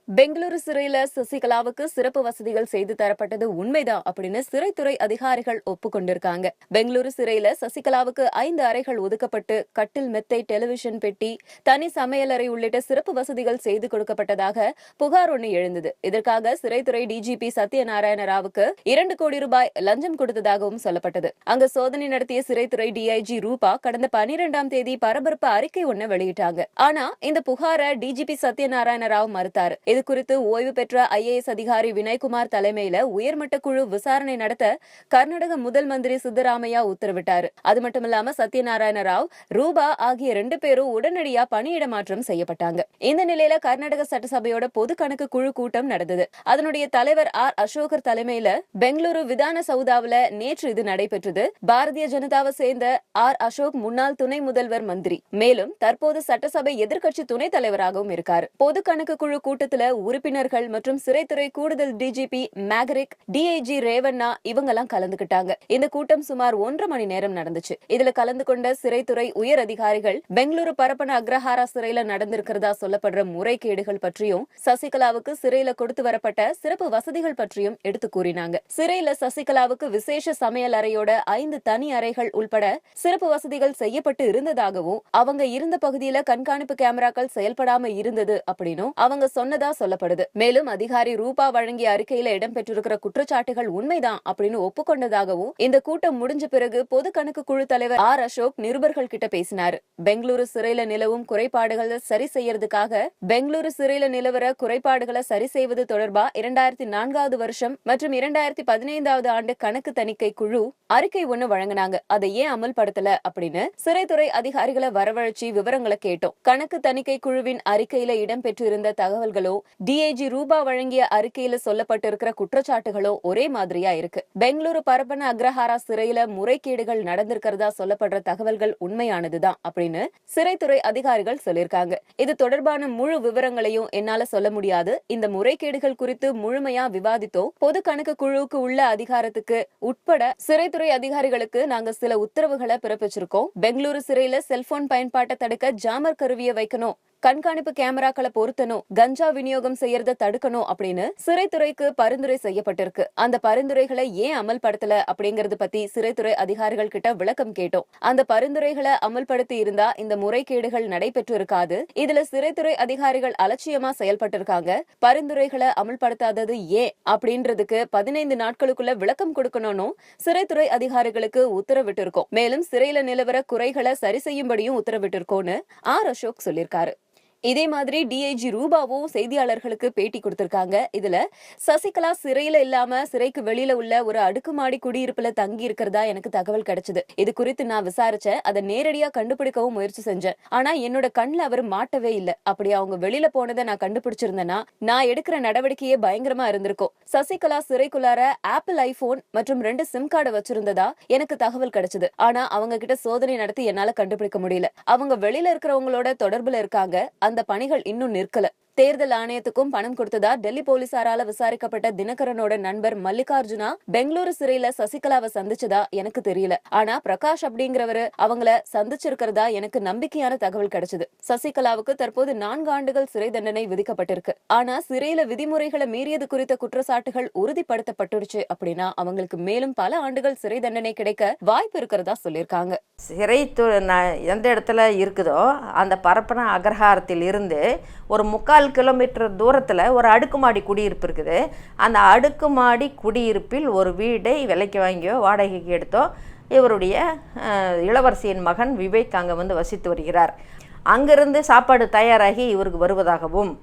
பெங்களூரு சிறையில சசிகலாவுக்கு சிறப்பு வசதிகள் செய்து தரப்பட்டது உண்மைதான் அப்படின்னு சிறைத்துறை அதிகாரிகள் ஒப்புக்கொண்டிருக்காங்க. பெங்களூரு சிறையில சசிகலாவுக்கு 5 அறைகள் ஒதுக்கப்பட்டு கட்டில், மெத்தை, டெலிவிஷன் பெட்டி, தனி சமையலறை உள்ளிட்ட சிறப்பு வசதிகள் செய்து கொடுக்கப்பட்டதாக புகார் ஒன்று எழுந்தது. இதற்காக சிறைத்துறை டிஜிபி சத்யநாராயண ராவுக்கு 2 கோடி ரூபாய் லஞ்சம் கொடுத்ததாகவும் சொல்லப்பட்டது. அங்கு சோதனை நடத்திய சிறைத்துறை டிஐஜி ரூபா கடந்த 12ஆம் தேதி பரபரப்பு அறிக்கை ஒன்று வெளியிட்டாங்க. ஆனா இந்த புகாரை டிஜிபி சத்யநாராயண ராவ் மறுத்தாரு. இது குறித்து ஓய்வு பெற்ற ஐஏஎஸ் அதிகாரி வினய்குமார் தலைமையில உயர்மட்ட குழு விசாரணை நடத்த கர்நாடக முதல் மந்திரி சித்தராமையா உத்தரவிட்டாரு. அது மட்டுமில்லாம சத்யநாராயண ராவ், ரூபா ஆகிய 2 பேரும் உடனடியா பணியிட மாற்றம் செய்யப்பட்டாங்க. இந்த நிலையில கர்நாடக சட்டசபையோட பொது கணக்கு குழு கூட்டம் நடந்தது. அதனுடைய தலைவர் ஆர் அசோகர் தலைமையில பெங்களூரு விதான சௌதாவில நேற்று இது நடைபெற்றது. பாரதிய ஜனதாவை சேர்ந்த ஆர் அசோக் முன்னாள் துணை முதல்வர் மந்திரி, மேலும் தற்போது சட்டசபை எதிர்க்கட்சி துணைத் தலைவராகவும் இருக்காரு. பொது கணக்கு குழு கூட்டத்துல உறுப்பினர்கள் மற்றும் சிறைத்துறை கூடுதல் டிஜிபி மேகரிக், டிஐஜி ரேவண்ணா இவங்கெல்லாம் கலந்துகிட்டாங்க. இந்த கூட்டம் சுமார் 1.5 மணி நேரம் நடந்துச்சு. இதுல கலந்து கொண்ட சிறைத்துறை உயர் அதிகாரிகள் பெங்களூரு பரப்பன அக்ரஹாரா சிறையில நடந்திருக்கிறதா சொல்லப்படுற முறைகேடுகள் பற்றியும் சசிகலாவுக்கு சிறையில கொடுத்து வரப்பட்ட சிறப்பு வசதிகள் பற்றியும் எடுத்து கூறினாங்க. சிறையில சசிகலாவுக்கு விசேஷ சமையல் அறையோட 5 தனி அறைகள் உள்பட சிறப்பு வசதிகள் செய்யப்பட்டு இருந்ததாகவும், அவங்க இருந்த பகுதியில கண்காணிப்பு கேமராக்கள் செயல்படாம இருந்தது அப்படின்னும் அவங்க சொன்னதா சொல்லப்படுது. மேலும் அதிகாரி ரூபா வழங்கிய அறிக்கையில இடம்பெற்றிருக்கிற குற்றச்சாட்டுகள் உண்மைதான் அப்படின்னு ஒப்புக்கொண்டதாகவும் இந்த கூட்டம் முடிஞ்ச பிறகு பொது கணக்கு குழு தலைவர் ஆர் அசோக் நிருபர்கள் கிட்ட பேசினாரு. பெங்களூரு சிறையில நிலவும் குறைபாடுகளை சரி செய்யறதுக்காக பெங்களூரு சிறையில நிலவர குறைபாடுகளை சரி செய்வது தொடர்பா 2004 வருஷம் மற்றும் 2015 ஆண்டு கணக்கு தணிக்கை குழு அறிக்கை ஒண்ணு வழங்கினாங்க. அதை ஏன் அமல்படுத்தல அப்படின்னு சிறைத்துறை அதிகாரிகளை வரவழைச்சி விவரங்களை கேட்டோம். கணக்கு தணிக்கை குழுவின் அறிக்கையில இடம்பெற்றிருந்த தகவல்களோ டிஐஜி ரூபா வழங்கிய அறிக்கையில சொல்லப்பட்டிருக்கிற குற்றச்சாட்டுகளோ ஒரே மாதிரியா இருக்கு. பெங்களூரு பரப்பன அக்ரஹாரா சிறையில முறைகேடுகள் நடந்திருக்கிறதா சொல்லப்படுற தகவல்கள் உண்மையானதுதான் அப்படின்னு சிறைத்துறை அதிகாரிகள் சொல்லியிருக்காங்க. இது தொடர்பான முழு விவரங்களையும் என்னால சொல்ல முடியாது. இந்த முறைகேடுகள் குறித்து முழுமையா விவாதித்தோம். பொது கணக்கு குழுவுக்கு உள்ள அதிகாரத்துக்கு உட்பட சிறைத்துறை அதிகாரிகளுக்கு நாங்க சில உத்தரவுகளை பிறப்பிச்சிருக்கோம். பெங்களூரு சிறையில செல்போன் பயன்பாட்டை தடுக்க ஜாமர் கருவியை வைக்கணும், கண்காணிப்பு கேமராக்களை பொருத்தணும், கஞ்சா விநியோகம் செய்யறத தடுக்கணும் அப்படின்னு சிறைத்துறைக்கு பரிந்துரை செய்யப்பட்டிருக்கு. அந்த பரிந்துரைகளை ஏன் அமல்படுத்தல அப்படிங்கறது பத்தி சிறைத்துறை அதிகாரிகள் கிட்ட விளக்கம் கேட்டோம். அந்த பரிந்துரைகளை அமல்படுத்தி இருந்தா இந்த முறைகேடுகள் நடைபெற்று இருக்காது. இதுல சிறைத்துறை அதிகாரிகள் அலட்சியமா செயல்பட்டிருக்காங்க. பரிந்துரைகளை அமல்படுத்தாதது ஏன் அப்படின்றதுக்கு 15 நாட்களுக்குள்ள விளக்கம் கொடுக்கணும்னு சிறைத்துறை அதிகாரிகளுக்கு உத்தரவிட்டு இருக்கோம். மேலும் சிறையில நிலவர குறைகளை சரி செய்யும்படியும் உத்தரவிட்டு இருக்கோம்னு ஆர் அசோக் சொல்லியிருக்காரு. இதே மாதிரி டிஐஜி ரூபாவும் செய்தியாளர்களுக்கு பேட்டி கொடுத்திருக்காங்க. இதுல சசிகலா சிறையில இல்லாம சிறைக்கு வெளியில உள்ள ஒரு அடுக்குமாடி குடியிருப்புல தங்கி இருக்கிறதா எனக்கு தகவல் கிடைச்சது. இது குறித்து நான் விசாரிச்சேன். அதை நேரடியா கண்டுபிடிக்கவும் முயற்சி செஞ்சேன். ஆனா என்னோட கண்ணுல அவர் மாட்டவே இல்ல. அப்படி அவங்க வெளியில போனதை நான் கண்டுபிடிச்சிருந்தேன்னா நான் எடுக்கிற நடவடிக்கையே பயங்கரமா இருந்திருக்கும். சசிகலா சிறைக்குள்ளார ஆப்பிள் ஐபோன் மற்றும் 2 சிம் கார்டு வச்சிருந்ததா எனக்கு தகவல் கிடைச்சது. ஆனா அவங்க கிட்ட சோதனை நடத்தி என்னால கண்டுபிடிக்க முடியல. அவங்க வெளியில இருக்கிறவங்களோட தொடர்புல இருக்காங்க. அந்த பணிகள் இன்னும் நிற்கல. தேர்தல் ஆணையத்துக்கும் பணம் கொடுத்ததா டெல்லி போலீசாரால விசாரிக்கப்பட்ட தினகரனோட நண்பர் மல்லிகார்ஜுனா பெங்களூரு சிறையில சசிகலாவை சந்திச்சதா எனக்கு தெரியல. ஆனா பிரகாஷ் அப்படிங்கிறவரு அவங்கள சந்திச்சிருக்கிறதா எனக்கு நம்பிக்கையான தகவல் கிடைச்சது. சசிகலாவுக்கு தற்போது 4 ஆண்டுகள் சிறை தண்டனை விதிக்கப்பட்டிருக்கு. ஆனா சிறையில விதிமுறைகளை மீறியது குறித்த குற்றச்சாட்டுகள் உறுதிப்படுத்தப்பட்டுருச்சு அப்படின்னா அவங்களுக்கு மேலும் பல ஆண்டுகள் சிறை தண்டனை கிடைக்க வாய்ப்பு இருக்கிறதா சொல்லியிருக்காங்க. சிறை எந்த இடத்துல இருக்குதோ அந்த பரப்பன அக்ரஹாரத்தில் இருந்து ஒரு 3/4 கிலோமீட்டர் தூரத்தில் ஒரு அடுக்குமாடி குடியிருப்பு இருக்குது. அந்த அடுக்குமாடி குடியிருப்பில் ஒரு வீடை விலைக்கு வாங்கியோ வாடகைக்கு எடுத்தோ இவருடைய இளவரசியின் மகன் விவேக் அங்கே வந்து வசித்து வருகிறார். அங்கிருந்து சாப்பாடு தயாராகி இவருக்கு வருவதாகவும்